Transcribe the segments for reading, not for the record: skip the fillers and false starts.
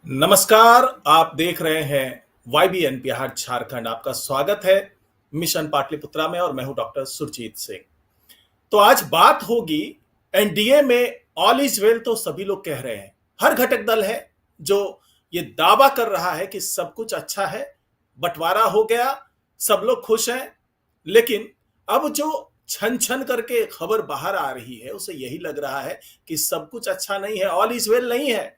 नमस्कार। आप देख रहे हैं YBN बिहार झारखंड। आपका स्वागत है मिशन पाटलिपुत्रा में और मैं हूं डॉक्टर सुरजीत सिंह। तो आज बात होगी एनडीए में ऑल इज वेल। तो सभी लोग कह रहे हैं, हर घटक दल है जो ये दावा कर रहा है कि सब कुछ अच्छा है, बंटवारा हो गया, सब लोग खुश हैं। लेकिन अब जो छन छन करके खबर बाहर आ रही है उसे यही लग रहा है कि सब कुछ अच्छा नहीं है, ऑल इज वेल नहीं है।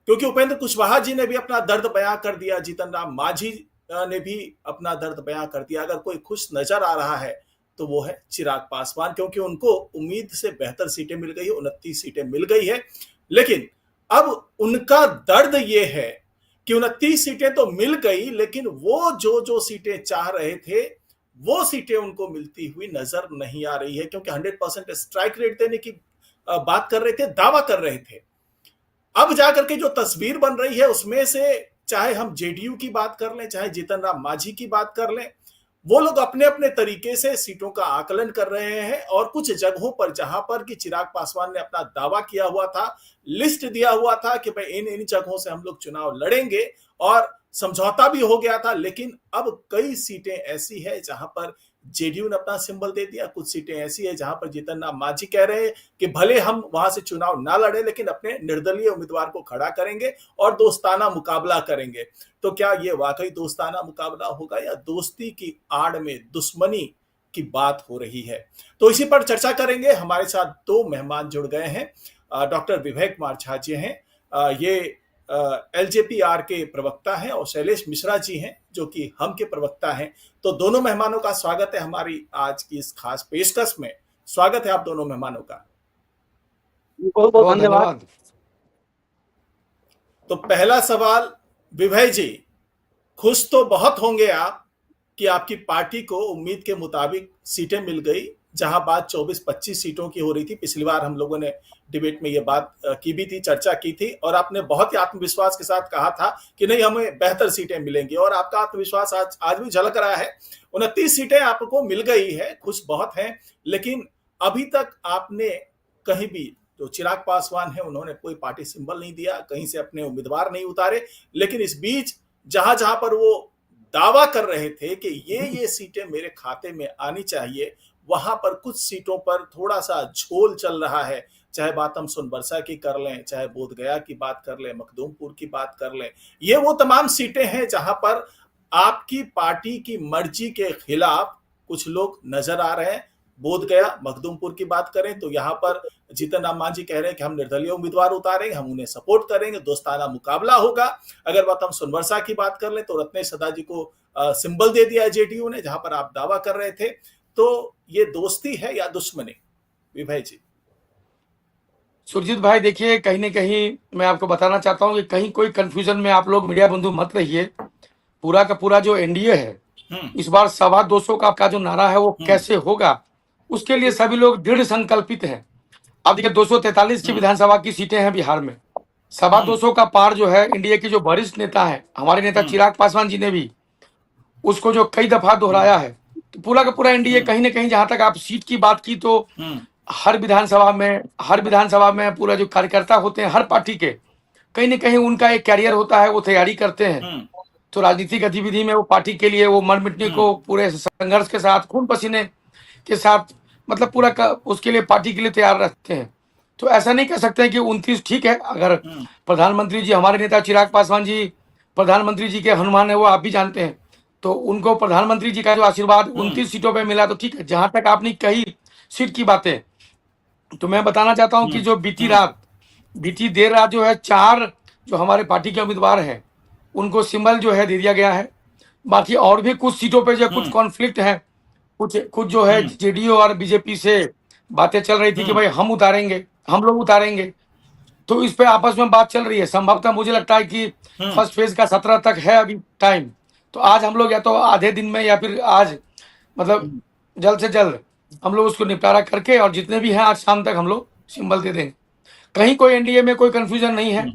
क्योंकि उपेंद्र कुशवाहा जी ने भी अपना दर्द बयां कर दिया, जीतन राम मांझी ने भी अपना दर्द बयां कर दिया। अगर कोई खुश नजर आ रहा है तो वो है चिराग पासवान, क्योंकि उनको उम्मीद से बेहतर सीटें मिल गई है, 29 सीटें मिल गई है। लेकिन अब उनका दर्द ये है कि 29 सीटें तो मिल गई, लेकिन वो जो जो सीटें चाह रहे थे वो सीटें उनको मिलती हुई नजर नहीं आ रही है, क्योंकि 100% स्ट्राइक रेट देने की बात कर रहे थे, दावा कर रहे थे। अब जाकर के जो तस्वीर बन रही है उसमें से चाहे हम जेडीयू की बात कर लें, चाहे जीतन राम मांझी की बात कर लें, वो लोग अपने अपने तरीके से सीटों का आकलन कर रहे हैं। और कुछ जगहों पर जहां पर कि चिराग पासवान ने अपना दावा किया हुआ था, लिस्ट दिया हुआ था कि भाई इन इन जगहों से हम लोग चुनाव लड़ेंगे और समझौता भी हो गया था, लेकिन अब कई सीटें ऐसी है जहां पर जेडीयू ने अपना सिंबल दे दिया। कुछ सीटें ऐसी है जहां पर जीतन राम मांझी कह रहे हैं कि भले हम वहां से चुनाव ना लड़े लेकिन अपने निर्दलीय उम्मीदवार को खड़ा करेंगे और दोस्ताना मुकाबला करेंगे। तो क्या ये वाकई दोस्ताना मुकाबला होगा या दोस्ती की आड़ में दुश्मनी की बात हो रही है? तो इसी पर चर्चा करेंगे। हमारे साथ दो मेहमान जुड़ गए हैं। डॉक्टर विवेक कुमार झा जी हैं, ये एलजेपीआर के प्रवक्ता हैं, और शैलेश मिश्रा जी हैं जो कि हम के प्रवक्ता हैं। तो दोनों मेहमानों का स्वागत है हमारी आज की इस खास पेशकश में। स्वागत है आप दोनों मेहमानों का। बहुत बहुत धन्यवाद। तो पहला सवाल, विभय जी, खुश तो बहुत होंगे आप कि आपकी पार्टी को उम्मीद के मुताबिक सीटें मिल गई, जहां बात 24-25 सीटों की हो रही थी। पिछली बार हम लोगों ने डिबेट में ये बात की भी थी, चर्चा की थी, और आपने बहुत ही आत्मविश्वास के साथ कहा था कि नहीं, हमें बेहतर सीटें मिलेंगी, और आपका आत्मविश्वास आज भी झलक रहा है। 29 सीटें आपको मिल गई है, खुश बहुत हैं। लेकिन अभी तक आपने कहीं भी, जो चिराग पासवान है उन्होंने कोई पार्टी सिंबल नहीं दिया, कहीं से अपने उम्मीदवार नहीं उतारे, लेकिन इस बीच जहां जहां पर वो दावा कर रहे थे कि ये सीटें मेरे खाते में आनी चाहिए, वहां पर कुछ सीटों पर थोड़ा सा झोल चल रहा है। चाहे बात हम सोनबरसा की कर लें, चाहे बोधगया की बात कर लें, मखदूमपुर की बात कर लें, ये वो तमाम सीटें हैं जहां पर आपकी पार्टी की मर्जी के खिलाफ कुछ लोग नजर आ रहे हैं। बोधगया, मखदूमपुर की बात करें तो यहाँ पर जीतन राम मांझी कह रहे हैं कि हम निर्दलीय उम्मीदवार उतारेंगे, हम उन्हें सपोर्ट करेंगे, दोस्ताना मुकाबला होगा। अगर बात हम सोनबरसा की बात कर ले तो रत्नेश सदा जी को सिंबल दे दिया जेडीयू ने, जहां पर आप दावा कर रहे थे। तो ये दोस्ती है या दुश्मनी, विभय जी? सुरजीत भाई, देखिए, कहीं ना कहीं मैं आपको बताना चाहता हूँ कि कहीं कोई कंफ्यूजन में आप लोग मीडिया बंधु मत रहिए। पूरा का पूरा जो एनडीए है इस बार 225 का जो नारा है वो कैसे होगा, उसके लिए सभी लोग दृढ़ संकल्पित हैं। अब देखिए, 243 की विधानसभा की सीटें हैं बिहार में। 225 का पार जो है, इंडिया के जो वरिष्ठ नेता है, हमारे नेता चिराग पासवान जी ने भी उसको जो कई दफा दोहराया है। तो पूरा का पूरा एनडीए कहीं ना कहीं, जहां तक आप सीट की बात की, तो हर विधानसभा में पूरा जो कार्यकर्ता होते हैं हर पार्टी के, कहीं ना कहीं उनका एक कैरियर होता है, वो तैयारी करते हैं। तो राजनीतिक गतिविधि में वो पार्टी के लिए वो मर मिटने को पूरे संघर्ष के साथ, खून पसीने के साथ, मतलब पूरा उसके लिए, पार्टी के लिए तैयार रहते हैं। तो ऐसा नहीं कह सकते कि 29 ठीक है। अगर प्रधानमंत्री जी, हमारे नेता चिराग पासवान जी प्रधानमंत्री जी के हनुमान है, वो आप भी जानते हैं, तो उनको प्रधानमंत्री जी का जो आशीर्वाद 29 सीटों पे मिला, तो ठीक है। जहां तक आपने कही सीट की बातें, तो मैं बताना चाहता हूं कि जो बीती देर रात जो है, 4 जो हमारे पार्टी के उम्मीदवार हैं उनको सिंबल जो है दे दिया गया है। बाकी और भी कुछ सीटों पे जो कुछ कॉन्फ्लिक्ट है, कुछ जो है जेडीयू और बीजेपी से बातें चल रही थी कि भाई हम लोग उतारेंगे। तो इस पे आपस में बात चल रही है। संभवतः मुझे लगता है कि फर्स्ट फेज का 17 तक है अभी टाइम। तो आज हम लोग या तो आधे दिन में या फिर आज, मतलब जल्द से जल्द हम लोग उसको निपटारा करके, और जितने भी हैं आज शाम तक हम लोग सिंबल दे देंगे। कहीं कोई एनडीए में कोई कंफ्यूजन नहीं है।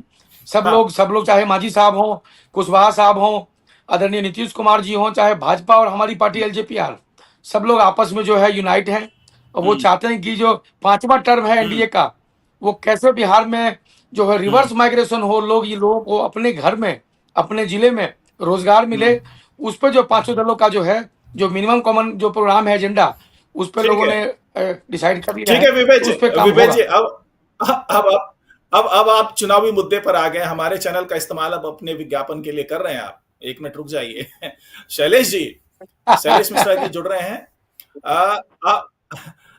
सब लोग चाहे मांझी साहब हों, कुशवाहा साहब हों, आदरणीय नीतीश कुमार जी हों, चाहे भाजपा और हमारी पार्टी एलजेपीआर, सब लोग आपस में जो है यूनाइट हैं। और वो चाहते हैं कि जो 5वां टर्म है एनडीए का, वो कैसे बिहार में जो है रिवर्स माइग्रेशन हो, लोग ये लोगों को अपने घर में, अपने जिले में रोजगार मिले, उस पर जो पांचों दलों का जो है, जो मिनिमम कॉमन जो प्रोग्राम है, एजेंडा, उस पर ठीक लोगों है, ने डिसाइड कर लिया ठीक है, है विवेक तो जी। उस पर काम विवेक होगा। जी, अब आप चुनावी मुद्दे पर आ गए। हमारे चैनल का इस्तेमाल अब अपने विज्ञापन के लिए कर रहे हैं आप। एक मिनट रुक जाइए। शैलेश जी, शैलेश मिश्रा जी जुड़ रहे हैं। आ, आ,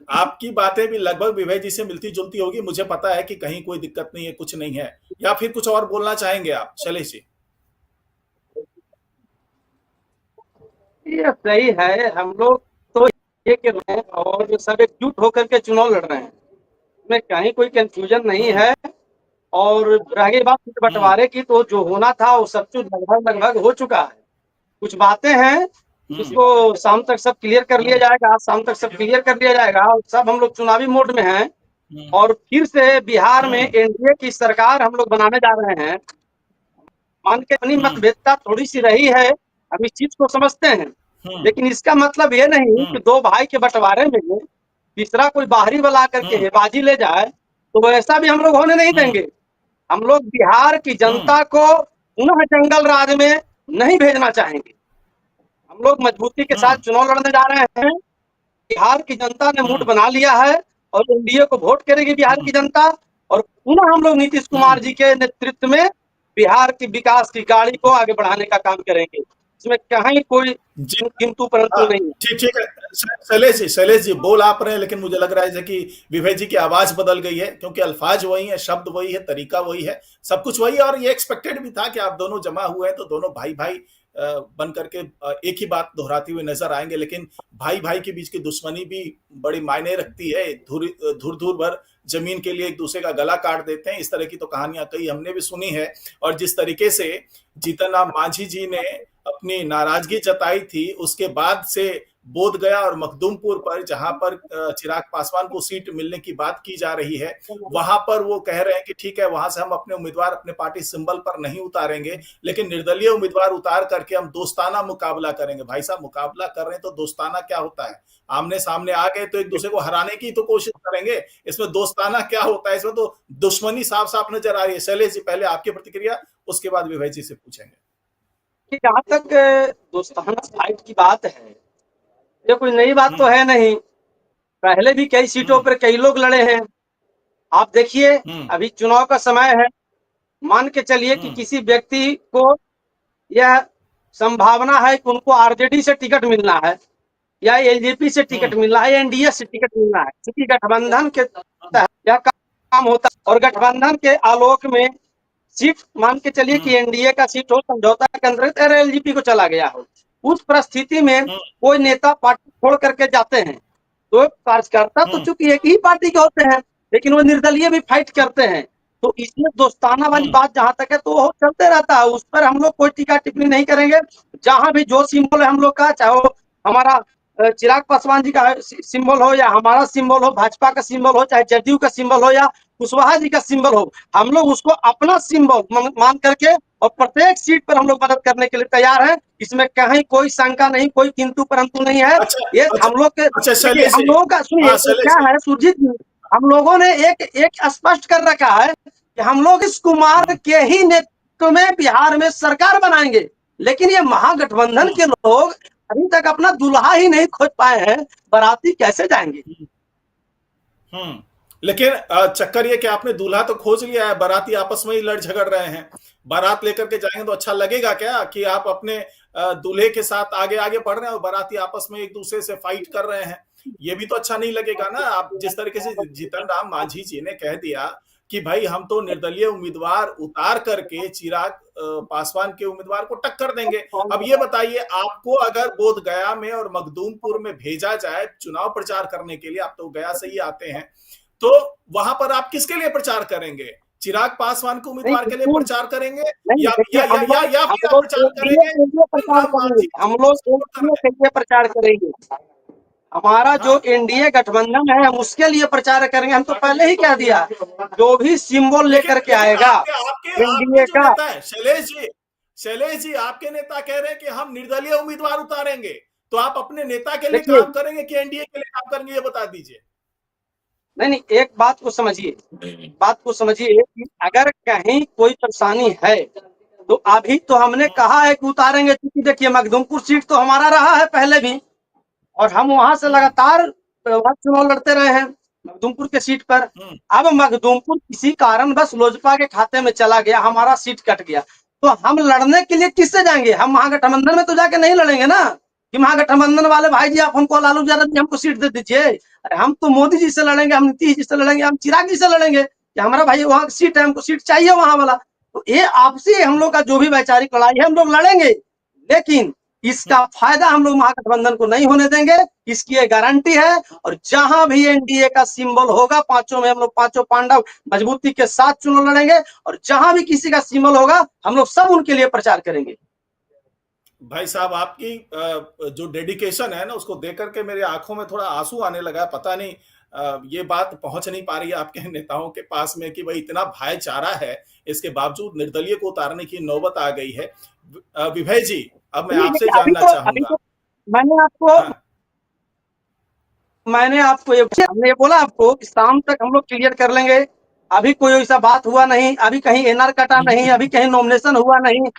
आपकी बातें भी लगभग विवेक जी से मिलती जुलती होगी। मुझे पता है कि कहीं कोई दिक्कत नहीं है, कुछ नहीं है, या फिर कुछ और बोलना चाहेंगे आप शैलेश जी? ये सही है। हम लोग तो ये कर रहे हैं और सब एकजुट होकर के चुनाव लड़ रहे हैं, इसमें कहीं कोई कंफ्यूजन नहीं हम्म। है। और रह गई बात सीट हम्म। बंटवारे की, तो जो होना था वो सब कुछ लगभग लगभग हो चुका है। कुछ बातें हैं हम्म। जिसको शाम तक सब क्लियर कर लिया हम्म। जाएगा, आज शाम तक सब क्लियर कर लिया जाएगा। और सब हम लोग चुनावी मोड में हैं हम्म। और फिर से बिहार में हम्म। एनडीए की सरकार हम लोग बनाने जा रहे हैं। मान के अपनी हम्म। मतभेदता थोड़ी सी रही है, हम इस चीज को समझते हैं, हम्म। लेकिन इसका मतलब ये नहीं कि हम्म। दो भाई के बंटवारे में तीसरा कोई बाहरी वाला आकर के हम्म। हेबाजी ले जाए, तो वैसा भी हम लोग होने नहीं हम्म। देंगे। हम लोग बिहार की हम्म। जनता को पुनः जंगल राज में नहीं भेजना चाहेंगे। हम लोग मजबूती के साथ हम्म। चुनाव लड़ने जा रहे हैं। बिहार की जनता ने मूड हम्म। बना लिया है और एनडीए को वोट करेगी बिहार की जनता। और पुनः हम लोग नीतीश कुमार हम्म। जी के नेतृत्व में बिहार की विकास की गाड़ी को आगे बढ़ाने का काम करेंगे। इसमें कहीं कोई जी। किंतु परंतु हाँ, नहीं है। ठीक ठीक है। शैलेश जी बोल आप रहे हैं, लेकिन मुझे लग रहा है जैसे कि विभय जी की आवाज बदल गई है, क्योंकि अल्फाज वही है, शब्द वही है, तरीका वही है, सब कुछ वही है। और ये एक्सपेक्टेड भी था कि आप दोनों जमा हुए हैं तो दोनों भाई भाई बन करके एक ही बात दोहराते हुए नजर आएंगे। लेकिन भाई भाई के बीच की दुश्मनी भी बड़ी मायने रखती है। धुर धुर धुर भर जमीन के लिए एक दूसरे का गला काट देते हैं। इस तरह की तो कहानियां कई हमने भी सुनी है। और जिस तरीके से जीतन राम मांझी जी ने अपनी नाराजगी जताई थी, उसके बाद से बोध गया और मखदूमपुर पर, जहां पर चिराग पासवान को सीट मिलने की बात की जा रही है, वहां पर वो कह रहे हैं कि ठीक है, वहां से हम अपने उम्मीदवार अपने पार्टी सिंबल पर नहीं उतारेंगे, लेकिन निर्दलीय उम्मीदवार उतार करके हम दोस्ताना मुकाबला करेंगे। भाई साहब, मुकाबला कर रहे हैं तो दोस्ताना क्या होता है? आमने सामने आ गए तो एक दूसरे को हराने की तो कोशिश करेंगे। इसमें दोस्ताना क्या होता है? इसमें तो दुश्मनी साफ साफ नजर आ रही है। शैलेश जी, पहले आपकी प्रतिक्रिया, उसके बाद विभय जी से पूछेंगे। कि जहाँ तक दोस्ताना फाइट की बात है, ये कोई नई बात तो हम्म। है नहीं। पहले भी कई सीटों हम्म। पर कई लोग लड़े हैं। आप देखिए, हम्म। अभी चुनाव का समय है। मान के चलिए कि हम्म। किसी व्यक्ति को यह संभावना है कि उनको आरजेडी से टिकट मिलना है या एलजेपी से टिकट हम्म। मिलना है या एनडीए से टिकट मिलना है, क्योंकि गठबंधन के तहत यह काम होता है। और गठबंधन के आलोक में सीट, मान के चलिए हम्म। कि एनडीए का सीट हो समझौता के अंतर्गत एलजेपी को चला गया हो, उस परिस्थिति में हम्म। कोई नेता पार्टी छोड़ करके जाते हैं, तो कार्यकर्ता तो हम्म। चूंकि एक ही पार्टी के होते हैं, लेकिन वो निर्दलीय भी फाइट करते हैं। तो इसमें दोस्ताना वाली हम्म। बात जहां तक है तो वो चलते रहता है, उस पर हम लोग कोई टीका टिप्पणी नहीं करेंगे। जहां भी जो सिंबल है हम लोग का, चाहे वो हमारा चिराग पासवान जी का सिंबल हो या हमारा सिंबल हो, भाजपा का सिंबल हो, चाहे जदयू का सिंबल हो या कुशवाहा जी का सिंबल हो, हम लोग उसको अपना सिंबल मान करके और प्रत्येक सीट पर हम लोग मदद करने के लिए तैयार हैं। इसमें कहीं कोई शंका नहीं, कोई किंतु परंतु नहीं है। अच्छा। ये अच्छा। हम लोग के अच्छा देखिए, शैलेश हम जी। लोगों का सुनिए हाँ तो शैलेश क्या जी। है सुरजीत जी, हम लोगों ने एक एक स्पष्ट कर रखा है कि हम लोग इस कुमार हम्म। के ही नेतृत्व में बिहार में सरकार बनाएंगे। लेकिन ये महागठबंधन हम्म। के लोग अभी तक अपना दुल्हा ही नहीं खोज पाए हैं, बाराती कैसे जाएंगे? हम्म। लेकिन चक्कर ये कि आपने दूल्हा तो खोज लिया है, बाराती आपस में ही लड़ झगड़ रहे हैं। बारात लेकर के जाएंगे तो अच्छा लगेगा क्या कि आप अपने दूल्हे के साथ आगे आगे बढ़ रहे हैं और बाराती आपस में एक दूसरे से फाइट कर रहे हैं? ये भी तो अच्छा नहीं लगेगा ना। आप जिस तरीके से जीतन राम मांझी जी ने कह दिया कि भाई हम तो निर्दलीय उम्मीदवार उतार करके चिराग पासवान के उम्मीदवार को टक्कर देंगे। अब ये बताइए, आपको अगर बोध गया में और मखदूमपुर में भेजा जाए चुनाव प्रचार करने के लिए, आप तो गया से ही आते हैं, तो वहां पर आप किसके लिए प्रचार करेंगे? चिराग पासवान के नहीं उम्मीदवार के लिए बिल्कुल प्रचार करेंगे, नहीं। या देखिए, या हम फिर आप लोग प्रचार एनडीए करेंगे के लिए जीतन प्रचार राम करेंगे, मांझी हम जो लोग सपोर्टर एनडीए है? के लिए प्रचार करेंगे। हमारा जो हाँ। एनडीए गठबंधन है हम उसके लिए प्रचार करेंगे। हम तो पहले ही कह दिया, जो भी सिंबल लेकिन लेकर के लेकिन आएगा आपके आपके आपके एनडीए जो का। नेता है शैलेश जी, आपके नेता कह रहे हैं कि हम निर्दलीय उम्मीदवार उतारेंगे, तो आप अपने नेता के लिए देखिए, काम करेंगे कि एनडीए के लिए काम करेंगे, ये बता दीजिए। नहीं नहीं, एक बात को समझिए, बात को समझिए कि अगर कहीं कोई परेशानी है तो अभी तो हमने कहा है कि उतारेंगे, क्योंकि देखिए मखदूमपुर सीट तो हमारा रहा है पहले भी, और हम वहां से लगातार वहाँ चुनाव लड़ते रहे हैं मखदूमपुर के सीट पर। अब मखदूमपुर किसी कारणवश लोजपा के खाते में चला गया, हमारा सीट कट गया, तो हम लड़ने के लिए किससे जाएंगे? हम महागठबंधन में तो जाके नहीं लड़ेंगे ना, कि महागठबंधन वाले भाई जी आप हमको, लालू यादव जी हमको सीट दे दीजिए। अरे हम तो मोदी जी से लड़ेंगे, हम नीतीश जी से लड़ेंगे, हम चिराग जी से लड़ेंगे कि हमारा भाई वहां सीट है, हमको सीट चाहिए वहां वाला। तो ये आपसी हम लोग का जो भी वैचारिक लड़ाई है हम लोग लड़ेंगे, लेकिन इसका फायदा हम लोग महागठबंधन को नहीं होने देंगे, इसकी ये गारंटी है। और जहां भी एनडीए का सिंबल होगा, पांचों में हम लोग पांचों पांडव मजबूती के साथ चुनाव लड़ेंगे, और जहां भी किसी का सिंबल होगा हम लोग सब उनके लिए प्रचार करेंगे। भाई साहब, आपकी जो डेडिकेशन है ना, उसको देख करके मेरी आंखों में थोड़ा आंसू आने लगा। पता नहीं ये बात पहुंच नहीं पा रही है आपके नेताओं के पास में कि भाई इतना भाईचारा है, इसके बावजूद निर्दलीय को उतारने की नौबत आ गई है। विभय जी, अब मैं आपसे जानना अभी चाहूंगा। तो मैंने आपको हाँ, मैंने आपको ये हमने ये बोला आपको कि शाम तक हम लोग क्लियर कर लेंगे। अभी कोई ऐसा बात हुआ नहीं, अभी कहीं एनआर कटा नहीं, अभी कहीं नॉमिनेशन हुआ नहीं।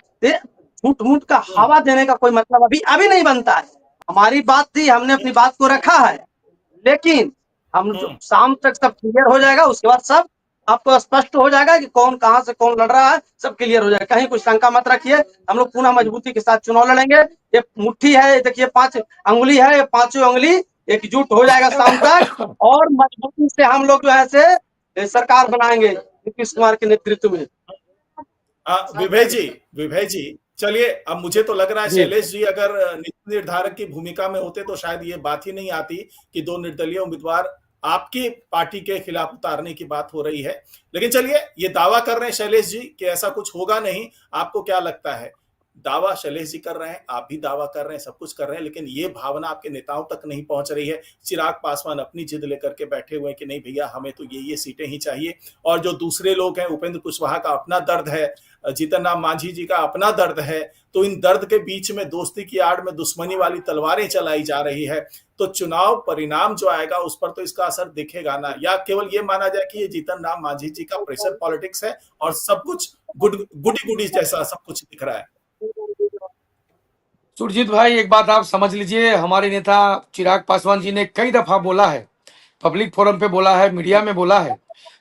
झूठ मूठ का हवा देने का कोई मतलब अभी अभी नहीं बनता है। हमारी बात थी, हमने अपनी बात को रखा है, लेकिन हम जो शाम तक सब क्लियर हो जाएगा, उसके बाद सब आपको स्पष्ट हो जाएगा कि कौन कहां से कौन लड़ रहा है, सब क्लियर हो जाएगा। कहीं कुछ शंका मत रखिए, हम लोग पुनः मजबूती के साथ चुनाव लड़ेंगे। ये मुट्ठी है, देखिए 5 अंगुली है, ये पांचों अंगुली एकजुट हो जाएगा शाम तक, और मजबूती से हम लोग जो है से सरकार बनाएंगे नीतीश कुमार के नेतृत्व में। विभय जी, चलिए, अब मुझे तो लग रहा है जी शैलेश जी अगर नीति निर्धारक की भूमिका में होते तो शायद ये बात ही नहीं आती कि दो निर्दलीय उम्मीदवार आपकी पार्टी के खिलाफ उतारने की बात हो रही है। लेकिन चलिए, ये दावा कर रहे हैं शैलेश जी कि ऐसा कुछ होगा नहीं। आपको क्या लगता है? दावा शैलेश जी कर रहे हैं, आप भी दावा कर रहे हैं, सब कुछ कर रहे हैं, लेकिन ये भावना आपके नेताओं तक नहीं पहुंच रही है। चिराग पासवान अपनी जिद लेकर के बैठे हुए हैं कि नहीं भैया, हमें तो ये सीटें ही चाहिए। और जो दूसरे लोग हैं, उपेंद्र कुशवाहा का अपना दर्द है, जीतन राम मांझी जी का अपना दर्द है। तो इन दर्द के बीच में दोस्ती की आड़ में दुश्मनी वाली तलवारें चलाई जा रही है। तो चुनाव परिणाम जो आएगा उस पर तो इसका असर दिखेगा ना, या केवल ये माना जाए कि ये जीतन राम मांझी जी का प्रेशर पॉलिटिक्स है और सब कुछ गुडी गुडी जैसा सब कुछ दिख रहा है। सुरजीत भाई, एक बात आप समझ लीजिए, हमारे नेता चिराग पासवान जी ने कई दफा बोला है, पब्लिक फोरम पे बोला है, मीडिया में बोला है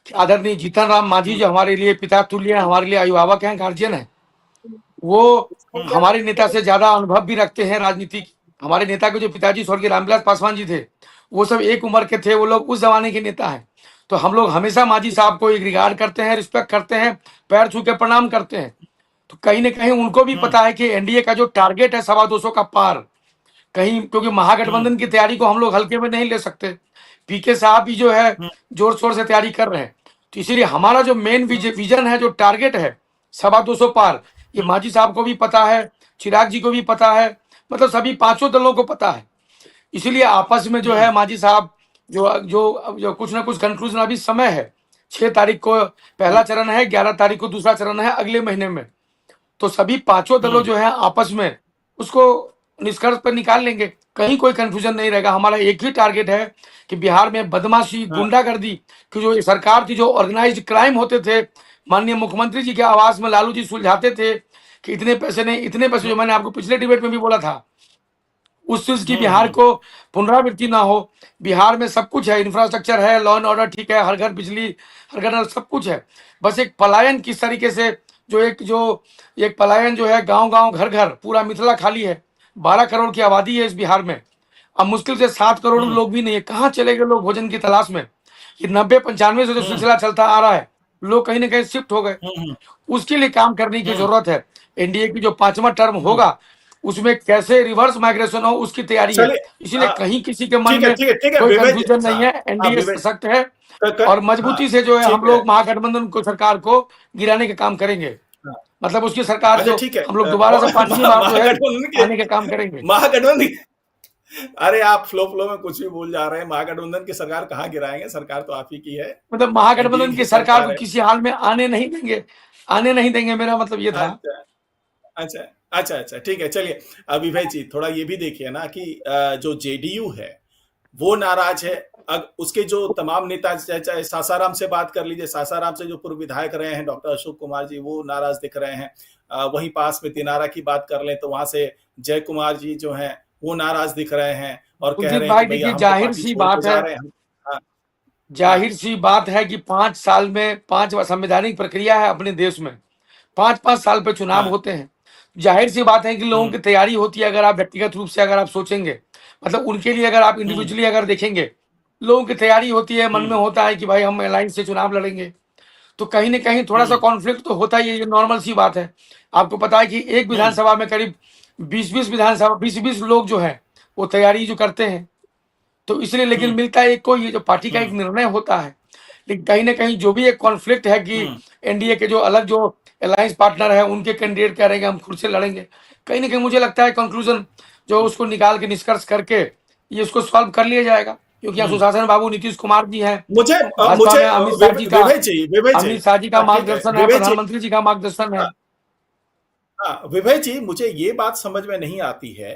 कि आदरणीय जीतन राम मांझी जो हमारे लिए पिता तुल्य है, हमारे लिए अभिभावक हैं, गार्जियन है। वो हमारे नेता से ज्यादा अनुभव भी रखते हैं राजनीतिक। हमारे नेता के जो पिताजी स्वर्गीय रामविलास पासवान जी थे, वो सब एक उम्र के थे, वो लोग उस जमाने के नेता हैं। तो हम लोग हमेशा मांझी साहब को एक रिगार्ड करते हैं, रिस्पेक्ट करते हैं, पैर छू के प्रणाम करते हैं। तो कहीं ना कहीं उनको भी पता है कि एनडीए का जो टारगेट है 225 का पार, कहीं क्योंकि महागठबंधन की तैयारी को हम लोग हल्के में नहीं ले सकते। पीके साहब भी जो है जोर शोर से तैयारी कर रहे हैं। तो इसीलिए हमारा जो मेन विजन है, जो टारगेट है 225 पार, ये मांझी साहब को भी पता है, चिराग जी को भी पता है, मतलब सभी पांचों दलों को पता है। इसीलिए आपस में जो है मांझी साहब जो जो जो कुछ ना कुछ कंक्लूजन, अभी समय है, 6 तारीख को पहला चरण है, 11 तारीख को दूसरा चरण है, अगले महीने में। तो सभी पांचों दलों जो है आपस में उसको निष्कर्ष पर निकाल लेंगे, कहीं कोई कंफ्यूजन नहीं रहेगा। हमारा एक ही टारगेट है कि बिहार में बदमाशी, गुंडागर्दी की जो सरकार थी, जो ऑर्गेनाइज्ड क्राइम होते थे, माननीय मुख्यमंत्री जी के आवास में लालू जी सुलझाते थे कि इतने पैसे नहीं, इतने पैसे, जो मैंने आपको पिछले डिबेट में भी बोला था, उस चीज की बिहार को पुनरावृत्ति ना हो। बिहार में सब कुछ है, इंफ्रास्ट्रक्चर है, लॉ एंड ऑर्डर ठीक है, हर घर बिजली, हर घर नल, सब कुछ है। बस एक पलायन किस तरीके से, जो एक पलायन जो है, गांव गांव घर घर, पूरा मिथिला खाली है। 12 करोड़ की आबादी है इस बिहार में, अब मुश्किल से 7 करोड़ लोग भी नहीं है। कहाँ चले गए लोग भोजन की तलाश में? ये 90-95 से जो सिलसिला चलता आ रहा है, लोग कहीं ना कहीं शिफ्ट हो गए। उसके लिए काम करने की जरूरत है। एनडीए की जो 5वां टर्म होगा, उसमें कैसे रिवर्स माइग्रेशन हो, उसकी तैयारी है। इसलिए कहीं किसी के मन में कोई कंफ्यूजन नहीं है। एनडीए सशक्त है और मजबूती से जो है हम लोग महागठबंधन को, सरकार को गिराने का काम करेंगे। मतलब उसकी सरकार जो हम लोग दोबारा से 5वीं बार जो है आने का काम करेंगे। महागठबंधन, अरे आप फ्लो में कुछ भी बोल जा रहे हैं। महागठबंधन की सरकार कहाँ गिराएंगे? सरकार तो आप ही की है। मतलब महागठबंधन की सरकार को किसी हाल में आने नहीं देंगे, आने नहीं देंगे, मेरा मतलब ये था। अच्छा अच्छा अच्छा, ठीक है। चलिए, विभय जी, थोड़ा ये भी देखिए ना कि जो जेडीयू है वो नाराज है। उसके जो तमाम नेता, चाहे सासाराम से बात कर लीजिए, सासाराम से जो पूर्व विधायक रहे हैं डॉक्टर अशोक कुमार जी, वो नाराज दिख रहे हैं। वहीं पास में दिनारा की बात कर लें तो वहां से जय कुमार जी जो हैं वो नाराज दिख रहे हैं और कह सुरजीत रहे हैं भाई कि भैया देखिए, हम तो जाहिर पार्टी सी छोड़ के बात जा है, रहे हैं। हाँ, जाहिर सी बात है कि 5 साल में 5 संवैधानिक प्रक्रिया है अपने देश में, 5-5 साल पे चुनाव हाँ, होते हैं। जाहिर सी बात है कि लोगों की तैयारी होती है। अगर आप व्यक्तिगत रूप से अगर आप सोचेंगे, मतलब उनके लिए अगर आप इंडिविजुअली अगर देखेंगे, लोगों की तैयारी होती है, मन में होता है कि भाई हम अलायंस से चुनाव लड़ेंगे। तो कहीं न कहीं थोड़ा-सा कॉन्फ्लिक्ट तो होता ही है, ये नॉर्मल सी बात है। आपको पता है कि एक विधानसभा में करीब 20-20 विधानसभा 20-20 लोग जो हैं, वो तैयारी जो करते हैं। तो इसलिए लेकिन मिलता है एक को, ये जो पार्टी का एक निर्णय होता है। लेकिन कहीं न कहीं जो भी एक कॉन्फ्लिक्ट है कि एनडीए के जो अलग जो अलायंस पार्टनर है, उनके कैंडिडेट कह रहे हैं कि हम खुद से लड़ेंगे। कहीं न कहीं मुझे लगता है कंक्लूजन जो उसको निकाल के निष्कर्ष करके ये उसको सॉल्व कर लिया जाएगा, क्योंकि यहाँ सुशासन बाबू नीतीश कुमार जी हैं, मुझे भाजपा मुझे में विवेक जी, अमित शाह जी का ठीक है, मार्गदर्शन है, विवेक जी, प्रधानमंत्री जी का मार्गदर्शन है। विवेक जी, मुझे ये बात समझ में नहीं आती है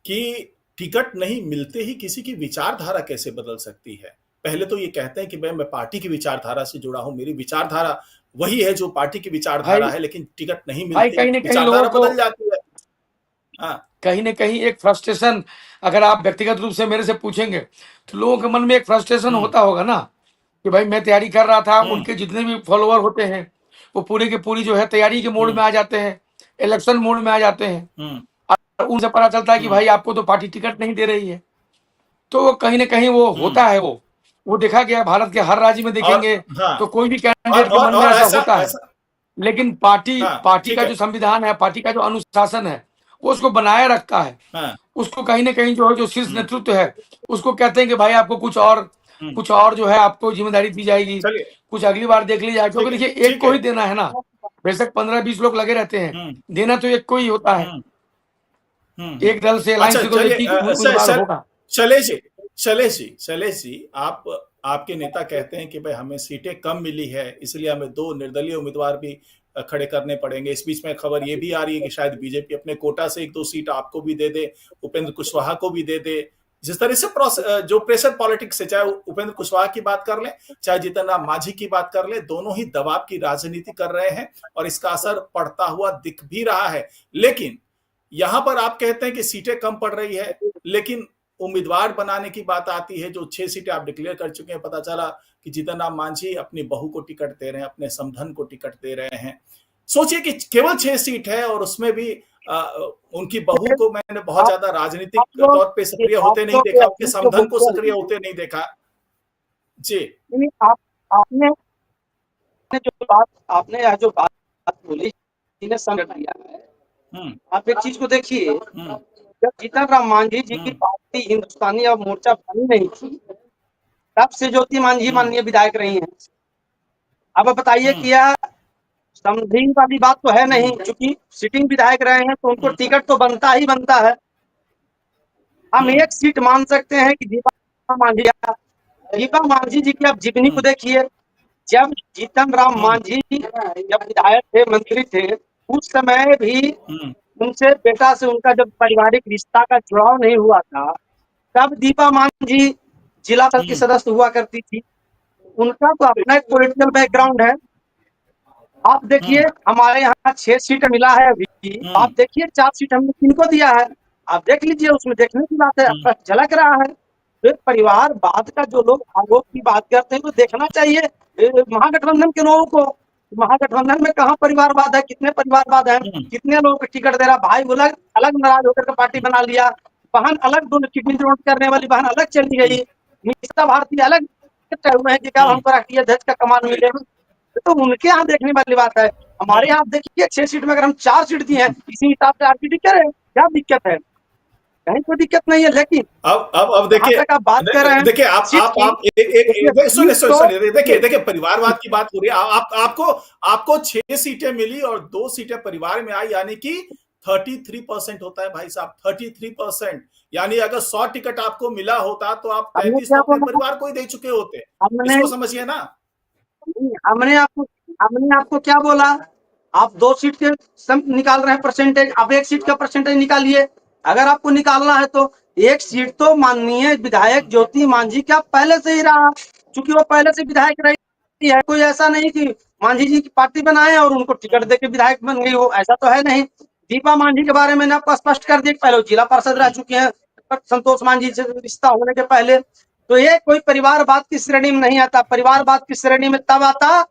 कि टिकट नहीं मिलते ही किसी की विचारधारा कैसे बदल सकती है। पहले तो ये कहते हैं कि मैं पार्टी की विचारधारा से जुड़ा हूं, मेरी विचारधारा वही है जो पार्टी की विचारधारा भाई है, लेकिन टिकट नहीं भाई मिलती, कहीं न कहीं लोगों विचारधारा को बदल जाती है। हाँ, कहीं न कहीं एक फ्रस्ट्रेशन, अगर आप व्यक्तिगत रूप से मेरे से पूछेंगे, तो लोगों के मन में एक फ्रस्ट्रेशन हम्म, होता होगा ना, कि भाई मैं तैयारी कर रहा था, हम्म, उनके जितने भी फॉलोअर होते हैं, वो पूरी की पूरी जो है तैयारी के मोड हम्म, में आ जाते हैं, इलेक्शन मोड में आ जाते हैं। हम्म, और उनसे पता चलता है कि हम्म, भाई आपको तो पार्टी टिकट नहीं दे रही है। तो वो कहीं न कहीं वो हम्म। होता है वो देखा गया है, भारत के हर राज्य में और देखेंगे, हाँ, तो कोई भी कैंडिडेट के मन में और ऐसा ऐसा होता है। ऐसा लेकिन पार्टी हाँ, पार्टी ठीक का है। जो संविधान है, पार्टी का जो अनुशासन है, वो उसको बनाए रखता है। हाँ, उसको कहीं न कहीं जो है, जो शीर्ष हम्म, नेतृत्व है, उसको कहते हैं कि भाई आपको हम्म, कुछ और जो है आपको ज़िम्मेदारी दी जाएगी, चलिए, कुछ अगली बार देख ली जाएगी। क्योंकि ठीक है, देखिए एक ठीक को है। ही देना है ना, बेशक 15-20 लोग लगे रहते हैं, हम्म, देना तो एक को ही होता है। हम्म, एक दल से अलायंस अच्छा, से तो एक चलिए, ही उम्मीदवार होगा। शैलेश जी, आप आपके नेता कहते हैं कि भाई हमें सीटें कम मिली है, इसलिए हमें 2 निर्दलीय उम्मीदवार भी खड़े करने पड़ेंगे। इस बीच में खबर ये भी आ रही है कि शायद बीजेपी अपने कोटा से 1-2 सीट आपको भी दे दे, उपेंद्र कुशवाहा को भी दे दे। जिस तरह से जो प्रेशर पॉलिटिक्स है, चाहे उपेंद्र कुशवाहा की बात कर लें, चाहे जीतन राम मांझी की बात कर लें, दोनों ही दबाव की राजनीति कर रहे हैं और इसका असर पड़ता हुआ दिख भी रहा है। लेकिन यहां पर आप कहते हैं कि सीटें कम पड़ रही है, लेकिन उम्मीदवार बनाने की बात आती है, जो 6 सीटें आप डिक्लेयर कर चुके हैं, पता चला कि जीतन राम मांझी अपनी बहू को टिकट दे रहे हैं, अपने समधन को टिकट दे रहे हैं। सोचिए कि केवल 6 सीट है और उसमें भी उनकी बहू को मैंने बहुत आप ज्यादा राजनीतिक आप लोग तौर पे सक्रिय होते नहीं के देखा, उनके अभी जो समधन को बोलते सक्रिय हैं, होते नहीं देखा। जी। नहीं, आपने आपने यह जो बात बोली, इन्हें समझ लिया है। हम्म, आप एक चीज को देखिए, हम्म, जब जीतन राम मांझी जी की हम्म, पार्टी हिंदुस्तानी और मोर्चा बनी नहीं थी, तब से ज्योति मांझी हम्म, माननीय विधायक रही हैं। अब बताइए हम्म, कि यह समझी वाली बात तो है नहीं, हम्म, क्योंकि सिटिंग विधायक रहे हैं तो उनको हम्म, टिकट तो बनता ही बनता है। हम हम्म, एक सीट मान सकते हैं कि दीपा मांझी जी की आप जीवनी को हम्म, देखिए। जब जीतन राम हम्म, मांझी जब विधायक थे, मंत्री थे, उस समय भी हम्म, उनसे बेटा से उनका जब पारिवारिक रिश्ता का जुड़ाव नहीं हुआ था, तब दीपा मांझी जिला दल की हम्म, सदस्य हुआ करती थी। उनका तो अपना एक पॉलिटिकल बैकग्राउंड है। आप देखिए, हम्म, हमारे यहाँ 6 सीट मिला है अभी, हम्म, आप देखिए 4 सीट हमने किनको दिया है, आप देख लीजिए, उसमें देखने की बात है, हम्म, आपका झलक रहा है। तो परिवारवाद का जो लोग आरोप की बात करते हैं, वो देखना चाहिए महागठबंधन के लोगों को। महागठबंधन में कहाँ परिवारवाद है, कितने परिवारवाद है, हम्म, कितने लोगों को टिकट दे रहा, भाई अलग अलग नाराज होकर के पार्टी बना लिया, बहन अलग, दोनों किडनी डोनेट करने वाली बहन अलग चली गई, मीसा भारती अलग हुए हैं कि क्या हम्म, हमको राष्ट्रीय अध्यक्ष का कमान मिलेगा। तो उनके यहाँ देखने वाली बात है। हमारे हम्म, यहाँ देखिए 6 सीट में अगर हम 4 सीट दिए हैं, इसी हिसाब से आरपीडी करें, क्या दिक्कत है? कहीं कोई दिक्कत नहीं है। लेकिन अब जहां देखिए, तक आप बात कर रहे हैं देखिए सीट की, आप देखिए सुनिए सीट सुनिए तो सुनिए, देखिए परिवारवाद की बात हो रही है। आपको आपको 6 सीटें मिली और 2 सीटें परिवार में आई, यानी कि 33% होता है भाई साहब, 33%। यानी अगर 100 टिकट आपको मिला होता तो आप हमने 33 तो क्या अपने बोला, परिवार को ही दे चुके होते। हमने इसको समझिए ना। हमने आपको हमने आपको क्या बोला? आप 2 सीट के निकाल रहे हैं परसेंटेज, आप 1 सीट का परसेंटेज निकालिए। अगर आपको निकालना है तो एक सीट तो माननीय विधायक ज्योति मांझी का पहले से ही रहा, क्योंकि वो पहले से विधायक रही है। कोई ऐसा नहीं कि मांझी जी की पार्टी बनाए और उनको टिकट देके विधायक बन गई हो, ऐसा तो है नहीं। दीपा मांझी के बारे में मैंने आपको स्पष्ट कर दिया, पहले जिला पार्षद रह चुके हैं संतोष मांझी से रिश्ता होने के पहले। तो ये कोई परिवारवाद की श्रेणी में नहीं आता। परिवारवाद की श्रेणी में तब आता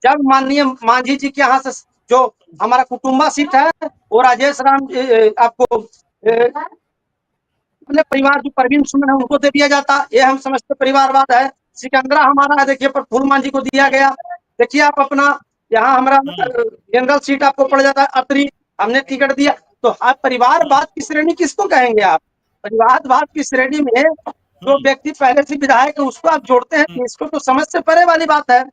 जब माननीय मांझी जी के यहाँ से जो हमारा कुटुंबा सीट है वो राजेश राम आपको अपने परिवार जो परवीन सुमन है उनको दे दिया जाता। ये हम समझते परिवारवाद है। सिकंदरा हमारा है, देखिए प्रफुल्ल मांझी को दिया गया। देखिए आप अपना यहाँ हमारा जनरल सीट आपको पड़ जाता है अतरी, हमने टिकट दिया। तो आप परिवारवाद की श्रेणी किसको कहेंगे आप? परिवारवाद की श्रेणी में जो व्यक्ति पहले से विधायक है उसको आप जोड़ते हैं, इसको तो समझ से परे वाली बात है।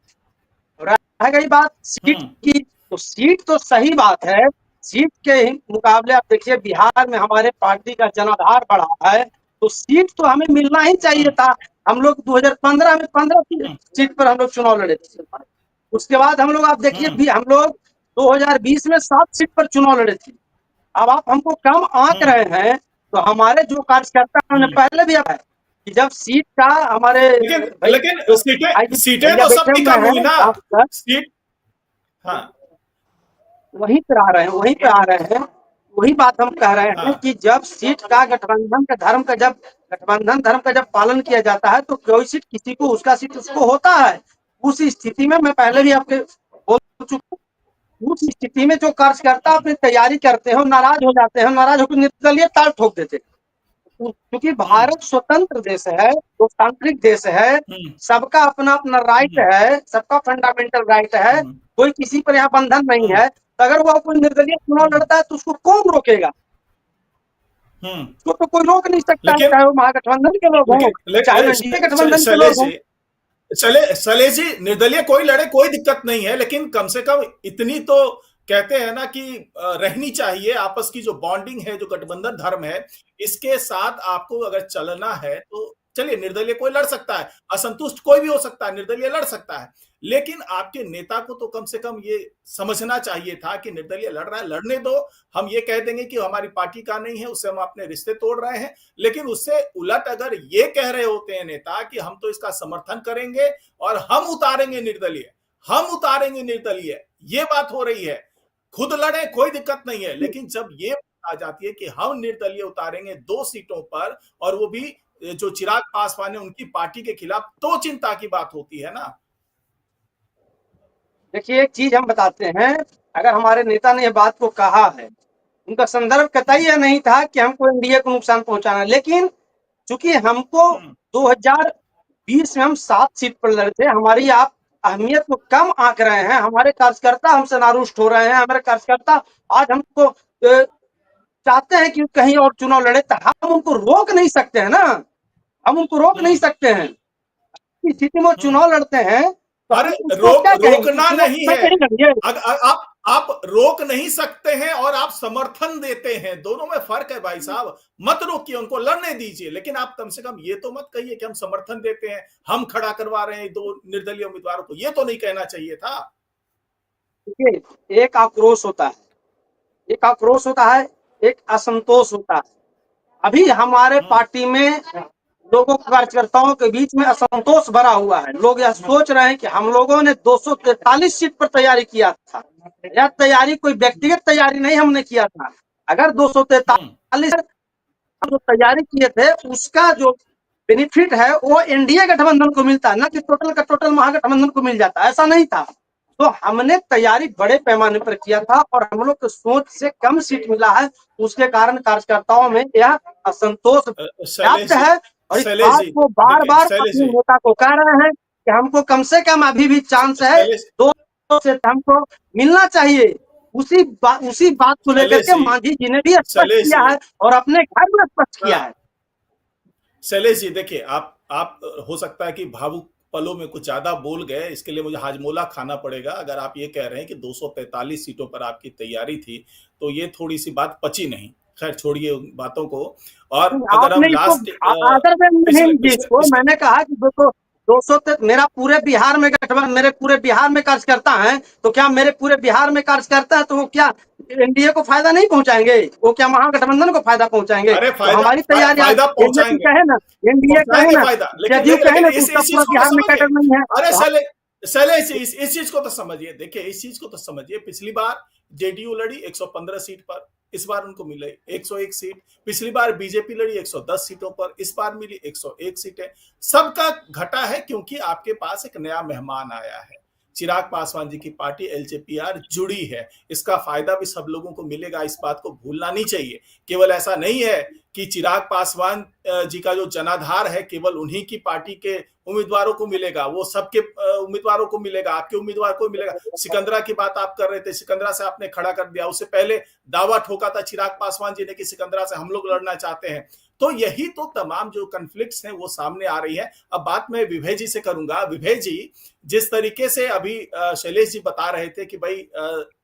रह गई बात सीट की, तो सीट तो सही बात है। सीट के मुकाबले आप देखिए बिहार में हमारे पार्टी का जनाधार बढ़ा है, तो सीट तो हमें मिलना ही चाहिए था। हम लोग 2015 में 15 सीट पर हम लोग चुनाव लड़े थे। उसके बाद हम लोग आप देखिए भी हम लोग 2020 में 7 सीट पर चुनाव लड़े थे। अब आप हमको कम आंक रहे हैं, तो हमारे जो कार्यकर्ता उन्होंने पहले भी है कि जब सीट का हमारे लेकिन सीटें तो सबकी कम हुई ना। सीट हाँ वहीं पे आ रहे हैं वही बात हम कह रहे हैं कि जब सीट का गठबंधन धर्म का जब पालन किया जाता है तो कोई सीट किसी को उसका सीट उसको होता है। उस स्थिति में मैं पहले भी आपके बोल चुका हूं, उस स्थिति में जो कार्यकर्ता अपनी तैयारी करते हैं नाराज हो जाते हैं, नाराज होकर निर्दलीय ताल ठोक देते हैं। क्योंकि भारत स्वतंत्र देश है, लोकतांत्रिक देश है, सबका अपना अपना राइट है, सबका फंडामेंटल राइट है, कोई किसी पर यहाँ बंधन नहीं है। तो अगर वो कोई निर्दलीय चुनाव लड़ता है तो उसको कौन रोकेगा? उसको तो कोई रोक नहीं सकता, चाहे वो महागठबंधन के लोग हों, चाहे एनडीए गठबंधन के लोग हों। शैलेश जी, निर्दलीय कोई लड़े कोई दिक्कत नहीं है, लेकिन कम से कम इतनी तो कहते हैं ना कि रहनी चाहिए आपस की जो बॉन्डिंग है, जो गठबंधन धर्म है, इसके साथ आपको अगर चलना है तो चलिए निर्दलीय कोई लड़ सकता है, असंतुष्ट कोई भी हो सकता है, निर्दलीय लड़ सकता है, लेकिन आपके नेता को तो कम से कम ये समझना चाहिए था कि निर्दलीय लड़ रहा है, लड़ने दो। हम ये कह देंगे कि हमारी पार्टी का नहीं है, उससे हम अपने रिश्ते तोड़ रहे हैं, लेकिन उससे उलट अगर ये कह रहे होते हैं नेता कि हम तो इसका समर्थन करेंगे और हम उतारेंगे निर्दलीय, ये बात हो रही है। खुद लड़े कोई दिक्कत नहीं है, लेकिन जब ये आ जाती है कि हम निर्दलीय उतारेंगे 2 सीटों पर और वो भी जो चिराग पासवान है उनकी पार्टी के खिलाफ, तो चिंता की बात होती है ना। देखिए एक चीज हम बताते हैं, अगर हमारे नेता ने यह बात को कहा है, उनका संदर्भ कतई यह नहीं था कि हमको एनडीए को नुकसान पहुंचाना, लेकिन चूंकि हमको 2020 में हम 7 सीट पर लड़े थे, हमारी आप अहमियत को कम आंक रहे हैं, हमारे कार्यकर्ता हमसे नारुष्ट हो रहे हैं, हमारे कार्यकर्ता आज हमको चाहते हैं कि कहीं और चुनाव लड़े, तो हम उनको रोक नहीं सकते हैं ना, हम उनको रोक नहीं सकते हैं। इस स्थिति में चुनाव लड़ते हैं तो अरे रोकना नहीं है, आप रोक नहीं सकते हैं और आप समर्थन देते हैं, दोनों में फर्क है भाई साहब। मत रोकिए उनको, लड़ने दीजिए, लेकिन आप कम से कम ये तो मत कहिए कि हम समर्थन देते हैं, हम खड़ा करवा रहे हैं 2 निर्दलीय उम्मीदवारों को, ये तो नहीं कहना चाहिए था। एक आक्रोश होता है, एक असंतोष होता है। अभी हमारे पार्टी में लोगों कार्यकर्ताओं के बीच में असंतोष भरा हुआ है। लोग यह सोच रहे हैं कि हम लोगों ने 243 सीट पर तैयारी किया था, यह तैयारी कोई व्यक्तिगत तैयारी नहीं हमने किया था। अगर 243 जो तैयारी किए थे उसका जो बेनिफिट है वो एनडीए गठबंधन को मिलता है, ना कि टोटल का टोटल महागठबंधन को मिल जाता, ऐसा नहीं था। तो हमने तैयारी बड़े पैमाने पर किया था और हम लोग की सोच से कम सीट मिला है, उसके कारण कार्यकर्ताओं में यह असंतोष व्याप्त है। और इस बात को बार बार अपने नेता को कह रहे हैं कि हमको कम से कम अभी भी चांस है, 2 से हमको मिलना चाहिए। उसी बात को लेकर के मांझी जी ने भी स्पष्ट किया है और अपने घर में स्पष्ट किया है। शैलेश जी देखिए, आप हो सकता है कि भावुक पलों में कुछ ज्यादा बोल गए, इसके लिए मुझे हाजमोला खाना पड़ेगा। अगर आप ये कह रहे हैं कि 243 सीटों पर आपकी तैयारी थी, तो ये थोड़ी सी बात पची नहीं। खैर छोड़िए उन बातों को। और अगर हम लास्ट मैंने कहा कि 200 मेरा पूरे बिहार में गठबंधन, मेरे पूरे बिहार में कार्यकर्ता हैं, तो क्या मेरे पूरे बिहार में कार्यकर्ता है तो वो क्या एनडीए को फायदा नहीं पहुंचाएंगे? वो क्या महागठबंधन को फायदा पहुंचाएंगे? अरे तो हमारी तैयारी फायदा एनडीए पहुंचाएंगे, कहे ना, एनडीए कहे ना, फायदा, लेकिन जदयू कहे लेकिन ना, तो इस उसका चीज पूरा को तो बिहार में समझिए। कैडर नहीं है। अरे सले इस चीज को तो समझिए, देखिए इस चीज को तो समझिए। पिछली बार जेडीयू लड़ी 115 सीट पर, इस बार उनको मिले 101 सीट। पिछली बार बीजेपी लड़ी 110 सीटों पर, इस बार मिली 101 सीटें। सबका घटा है क्योंकि आपके पास एक नया मेहमान आया है। चिराग पासवान जी की पार्टी एलजेपीआर जुड़ी है, इसका फायदा भी सब लोगों को मिलेगा, इस बात को भूलना नहीं चाहिए। केवल ऐसा नहीं है कि चिराग पासवान जी का जो जनाधार है केवल उन्हीं की पार्टी के उम्मीदवारों को मिलेगा, वो सबके उम्मीदवारों को मिलेगा, आपके उम्मीदवार को मिलेगा। सिकंदरा की बात आप कर रहे थे, सिकंदरा से आपने खड़ा कर दिया। उससे पहले दावा ठोका था चिराग पासवान जी ने कि सिकंदरा से हम लोग लड़ना चाहते हैं। तो यही तो तमाम जो कन्फ्लिक्ट्स हैं वो सामने आ रही है। अब बात मैं विभय जी से करूंगा। विभय जी, जिस तरीके से अभी शैलेश जी बता रहे थे कि भाई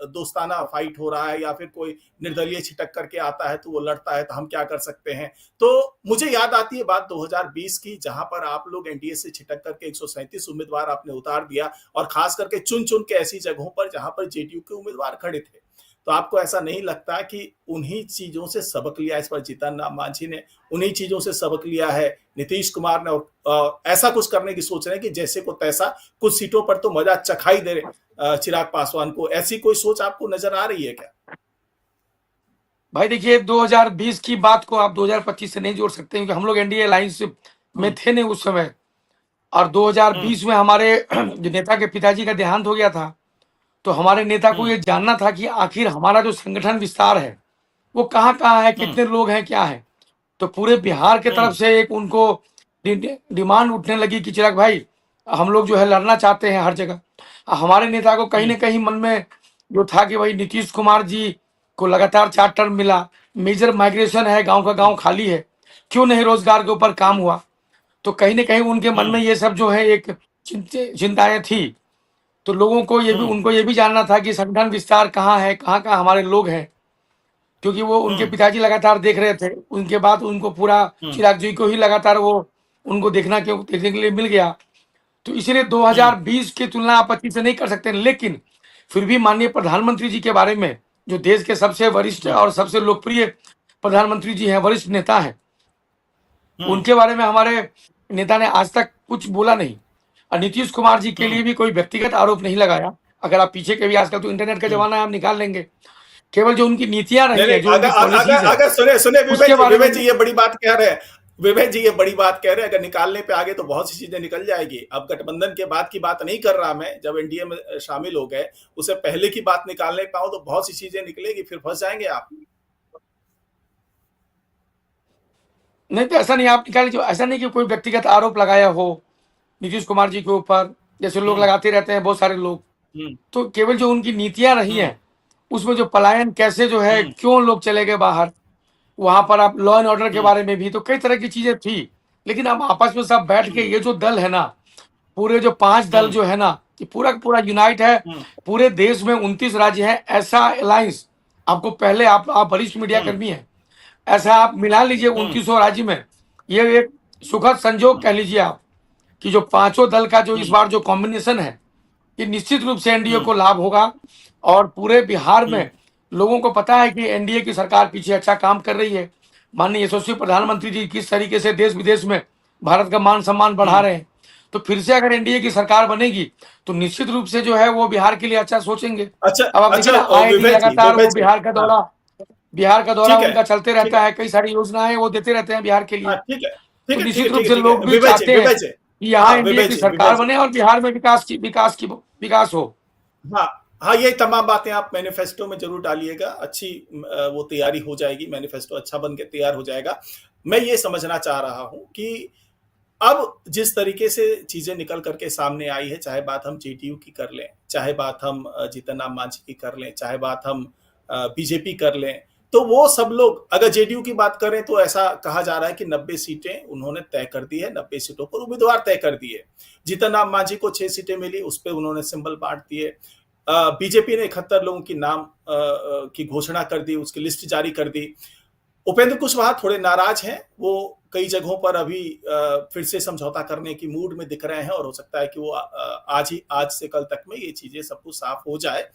दोस्ताना फाइट हो रहा है या फिर कोई निर्दलीय छिटक करके आता है तो वो लड़ता है, तो हम क्या कर सकते हैं। तो मुझे याद आती है बात 2020 की, जहां पर आप लोग एनडीए से छिटक करके 137 उम्मीदवार आपने उतार दिया, और खास करके चुन चुन के ऐसी जगहों पर जहां पर जेडीयू के उम्मीदवार खड़े थे। तो आपको ऐसा नहीं लगता कि उन्हीं चीजों से सबक लिया इस पर जीतन राम मांझी ने, उन्हीं चीजों से सबक लिया है नीतीश कुमार ने, और ऐसा कुछ करने की सोच रहे हैं कि जैसे को तैसा, कुछ सीटों पर तो मजा चखाई दे रहे चिराग पासवान को। ऐसी कोई सोच आपको नजर आ रही है क्या? भाई देखिए, 2020 की बात को आप 2025 से नहीं जोड़ सकते, क्योंकि हम लोग एनडीए अलायंस में थे नहीं उस समय। और 2020 में हमारे जो नेता के पिताजी का देहांत हो गया था, तो हमारे नेता को ये जानना था कि आखिर हमारा जो संगठन विस्तार है वो कहाँ कहाँ है, कितने लोग हैं, क्या है। तो पूरे बिहार के तरफ से एक उनको डिमांड उठने लगी कि चिराग भाई, हम लोग जो है लड़ना चाहते हैं हर जगह। हमारे नेता को कहीं ना कहीं मन में जो था कि भाई नीतीश कुमार जी को लगातार 4 टर्म मिला, मेजर माइग्रेशन है, गांव का गांव खाली है, क्यों नहीं रोजगार के ऊपर काम हुआ। तो कहीं ना कहीं उनके मन में ये सब जो है एक चिंताएं थी। तो लोगों को ये भी, उनको ये भी जानना था कि संगठन विस्तार कहाँ है, कहाँ कहाँ हमारे लोग हैं, क्योंकि वो उनके पिताजी लगातार देख रहे थे। उनके बाद उनको पूरा चिराग जी को ही लगातार वो उनको देखने के लिए मिल गया। तो इसीलिए 2020 की तुलना आप 25 से नहीं कर सकते। लेकिन फिर भी माननीय प्रधानमंत्री जी के बारे में, जो देश के सबसे वरिष्ठ और सबसे लोकप्रिय प्रधानमंत्री जी हैं, वरिष्ठ नेता हैं, उनके बारे में हमारे नेता ने आज तक कुछ बोला नहीं। और नीतीश कुमार जी के लिए भी कोई व्यक्तिगत आरोप नहीं लगाया। अगर आप पीछे के भी, आजकल तो इंटरनेट का जमाना है, आप निकाल लेंगे। केवल जो उनकी नीतियां रही है, जो उनकी पॉलिसीज है, अगर सुने विवेक जी ये बड़ी बात कह रहे हैं, विवेक जी ये बड़ी बात कह रहे हैं, अगर निकालने पे आगे तो बहुत सी चीजें निकल जाएगी। अब गठबंधन के बाद की बात नहीं कर रहा मैं, जब एनडीए में शामिल हो गए उससे पहले की बात निकालने पाऊं तो बहुत सी चीजें निकलेगी, फिर फंस जाएंगे आप। नहीं तो ऐसा नहीं, आप निकाल लीजिए। ऐसा नहीं कि कोई व्यक्तिगत आरोप लगाया हो नीतीश कुमार जी के ऊपर, जैसे लोग लगाते रहते हैं बहुत सारे लोग। तो केवल जो उनकी नीतियां रही हैं, उसमें जो पलायन कैसे जो है, क्यों लोग चले गए बाहर, वहां पर आप लॉ एंड ऑर्डर के बारे में भी तो कई तरह की चीजें थी। लेकिन अब आपस में सब बैठ के, ये जो दल है ना, पूरे जो 5 दल जो है ना, ये पूरा का पूरा यूनाइट है। पूरे देश में 29 राज्य है, ऐसा अलायंस आपको पहले, आप वरिष्ठ मीडिया कर्मी हैं, ऐसा आप मिला लीजिए 29 राज्य में। ये एक सुखद संजोग कह लीजिए आप, कि जो 5 दल का जो इस बार जो कॉम्बिनेशन है, ये निश्चित रूप से एनडीए को लाभ होगा। और पूरे बिहार में लोगों को पता है कि एनडीए की सरकार पीछे अच्छा काम कर रही है। माननीय यशस्वी प्रधानमंत्री जी किस तरीके से देश विदेश में भारत का मान सम्मान बढ़ा रहे हैं। तो फिर से अगर एनडीए की सरकार बनेगी तो निश्चित रूप से जो है वो बिहार के लिए अच्छा सोचेंगे। अच्छा, अब आप देखिए ना, लगातार वो बिहार का दौरा उनका चलते रहता है, कई सारी योजनाएं वो देते रहते हैं बिहार के लिए। तो निश्चित रूप से लोग भी चाहते हैं कि यहाँ एनडीए की सरकार बने और बिहार में विकास हो। हाँ, ये तमाम बातें आप मैनिफेस्टो में जरूर डालिएगा, अच्छी वो तैयारी हो जाएगी, मैनिफेस्टो अच्छा बन के तैयार हो जाएगा। मैं ये समझना चाह रहा हूं कि अब जिस तरीके से चीजें निकल करके सामने आई है, चाहे बात हम जेडीयू की कर लें, चाहे बात हम जीतन राम मांझी की कर लें, चाहे बात हम बीजेपी कर लें, तो वो सब लोग, अगर जेडीयू की बात करें तो ऐसा कहा जा रहा है कि 90 सीटें उन्होंने तय कर दी है, 90 सीटों पर उम्मीदवार तय कर दिए। जीतन राम मांझी को 6 सीटें मिली, उस पर उन्होंने सिंबल बांट दिए। बीजेपी ने 71 लोगों की नाम की घोषणा कर दी, उसकी लिस्ट जारी कर दी। उपेंद्र कुशवाहा थोड़े नाराज हैं, वो कई जगहों पर अभी फिर से समझौता करने की मूड में दिख रहे हैं और हो सकता है कि वो आज से कल तक में ये चीजें सब कुछ साफ हो जाए।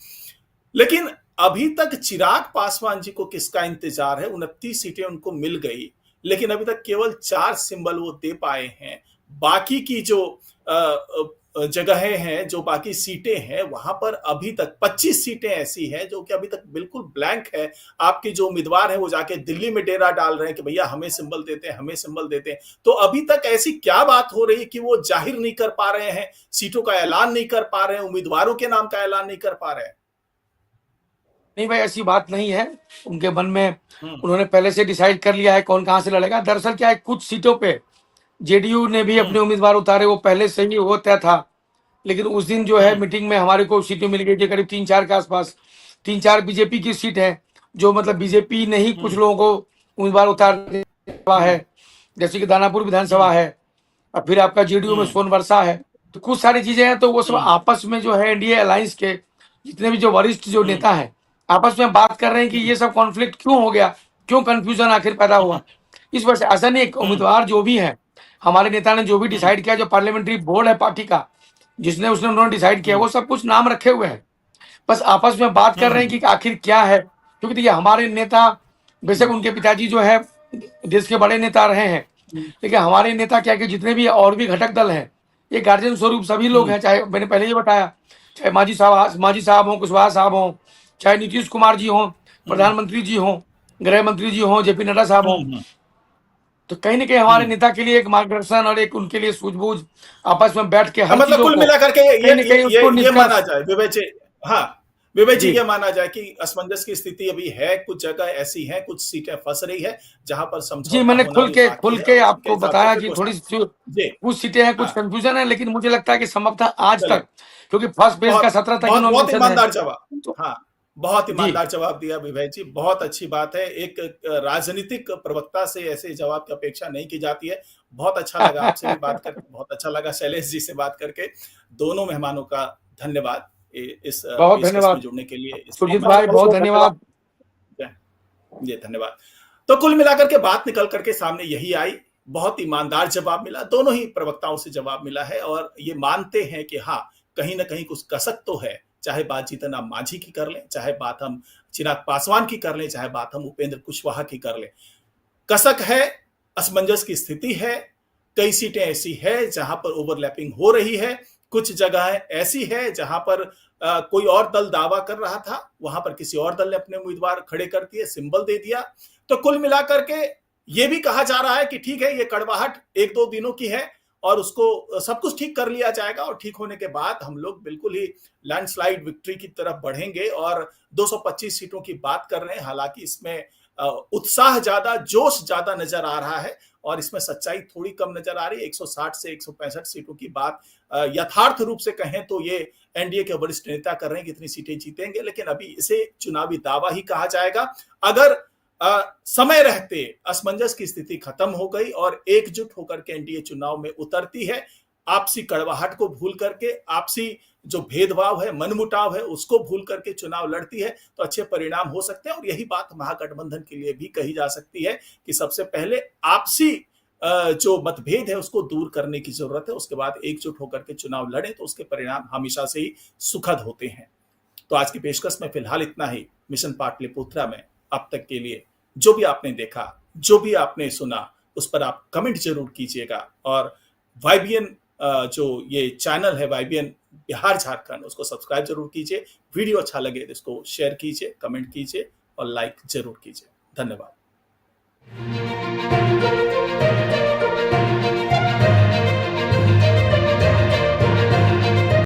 लेकिन अभी तक चिराग पासवान जी को किसका इंतजार है? 29 सीटें उनको मिल गई, लेकिन अभी तक केवल 4 सिंबल वो दे पाए हैं। बाकी की जो जगहें हैं, जो बाकी सीटें हैं, वहां पर अभी तक 25 सीटें ऐसी हैं जो कि अभी तक बिल्कुल ब्लैंक है। आपके जो उम्मीदवार हैं वो जाके दिल्ली में डेरा डाल रहे हैं कि भैया हमें सिंबल देते हैं, हमें सिंबल देते हैं। तो अभी तक ऐसी क्या बात हो रही है कि वो जाहिर नहीं कर पा रहे हैं, सीटों का ऐलान नहीं कर पा रहे हैं, उम्मीदवारों के नाम का ऐलान नहीं कर पा रहे हैं? नहीं भाई, ऐसी बात नहीं है। उनके मन में उन्होंने पहले से डिसाइड कर लिया है कौन कहां से लड़ेगा। दरअसल क्या है, कुछ सीटों पे जेडीयू ने भी अपने उम्मीदवार उतारे, वो पहले से ही वो तय था। लेकिन उस दिन जो है मीटिंग में हमारे को सीटें मिल गई थी करीब 3-4 के आसपास। 3-4 बीजेपी की सीट है, जो मतलब बीजेपी ने ही कुछ लोगों को उम्मीदवार उतार है, जैसे कि दानापुर विधानसभा है, और फिर आपका जेडीयू में सोनवर्षा है। तो कुछ सारी चीजें हैं, तो वो सब आपस में जो है एनडीए अलायंस के जितने भी जो वरिष्ठ जो नेता हैं आपस में बात कर रहे हैं कि ये सब कॉन्फ्लिक्ट क्यों हो गया, क्यों कंफ्यूजन आखिर पैदा हुआ। इस वजह से ऐसा नहीं, एक उम्मीदवार जो भी है, हमारे नेता ने जो भी डिसाइड किया, जो पार्लियामेंट्री बोर्ड है पार्टी का, जिसने उन्होंने डिसाइड किया, वो सब कुछ नाम रखे हुए हैं। बस आपस में बात कर रहे हैं कि आखिर क्या है। क्योंकि देखिए, हमारे नेता, बेशक उनके पिताजी जो है देश के बड़े नेता रहे हैं, लेकिन हमारे नेता क्या कि जितने भी और भी घटक दल हैं, ये गार्जियन स्वरूप सभी लोग हैं। चाहे मैंने पहले ही बताया, चाहे मांझी साहब हों, कुशवाहा साहब हों, चाहे नीतीश कुमार जी हों, प्रधानमंत्री जी हों, गृह मंत्री जी हों, जेपी नड्डा साहब हों। तो कहीं ना कहीं हमारे नेता के लिए एक मार्गदर्शन और एक उनके लिए सूझबूझ आपस में बैठ के मतलब कुल मिलाकर के ये माना जाए विवेक जी, ये माना जाए कि असमंजस की स्थिति अभी है, कुछ जगह ऐसी है, कुछ सीटें फंस रही है जहां पर समझौता। जी, मैंने खुल के आपको बताया कि थोड़ी कुछ सीटें हैं, कुछ कंफ्यूजन है, लेकिन मुझे लगता है कि संभवतः आज तक, क्योंकि फर्स्ट पेज का 17 तक बहुत ईमानदार जवाब, बहुत ईमानदार जवाब दिया विवेक जी, बहुत अच्छी बात है। एक राजनीतिक प्रवक्ता से ऐसे जवाब की अपेक्षा नहीं की जाती है। बहुत अच्छा लगा आपसे भी बात करके, बहुत अच्छा लगा शैलेश जी से बात करके। दोनों मेहमानों का धन्यवाद इस धन्यवाद जुड़ने के लिए। सुरजीत भाई, बहुत धन्यवाद। जी धन्यवाद। तो कुल मिलाकर के बात निकल करके सामने यही आई, बहुत ईमानदार जवाब मिला, दोनों ही प्रवक्ताओं से जवाब मिला है और ये मानते हैं कि हाँ, कहीं ना कहीं कुछ कसक तो है। चाहे बात जीतन राम मांझी की कर लें, चाहे बात हम चिराग पासवान की कर लें, चाहे बात हम उपेंद्र कुशवाहा की कर लें, कसक है, असमंजस की स्थिति है। कई सीटें ऐसी है जहां पर ओवरलैपिंग हो रही है, कुछ जगह ऐसी है जहां पर कोई और दल दावा कर रहा था, वहां पर किसी और दल ने अपने उम्मीदवार खड़े कर दिए, सिंबल दे दिया। तो कुल मिलाकर के ये भी कहा जा रहा है कि ठीक है, ये कड़वाहट 1-2 दिनों की है और उसको सब कुछ ठीक कर लिया जाएगा और ठीक होने के बाद हम लोग बिल्कुल ही लैंडस्लाइड विक्ट्री की तरफ बढ़ेंगे और 225 सीटों की बात कर रहे हैं। हालांकि इसमें उत्साह ज्यादा, जोश ज्यादा नजर आ रहा है और इसमें सच्चाई थोड़ी कम नजर आ रही है। 160 से 165 सीटों की बात यथार्थ रूप से कहें तो ये एनडीए के वरिष्ठ नेता कर रहे हैं कि इतनी सीटें जीतेंगे, लेकिन अभी इसे चुनावी दावा ही कहा जाएगा। अगर समय रहते असमंजस की स्थिति खत्म हो गई और एकजुट होकर के एनडीए चुनाव में उतरती है, आपसी कड़वाहट को भूल करके, आपसी जो भेदभाव है, मनमुटाव है, उसको भूल करके चुनाव लड़ती है, तो अच्छे परिणाम हो सकते हैं। और यही बात महागठबंधन के लिए भी कही जा सकती है कि सबसे पहले आपसी जो मतभेद है उसको दूर करने की जरूरत है, उसके बाद एकजुट होकर के चुनाव लड़ें तो उसके परिणाम हमेशा से ही सुखद होते हैं। तो आज की पेशकश में फिलहाल इतना ही। मिशन पाटलिपुत्रा में अब तक के लिए जो भी आपने देखा, जो भी आपने सुना, उस पर आप कमेंट जरूर कीजिएगा और वाईबीएन जो ये चैनल है वाईबीएन बिहार झारखंड, उसको सब्सक्राइब जरूर कीजिए। वीडियो अच्छा लगे तो इसको शेयर कीजिए, कमेंट कीजिए और लाइक जरूर कीजिए। धन्यवाद।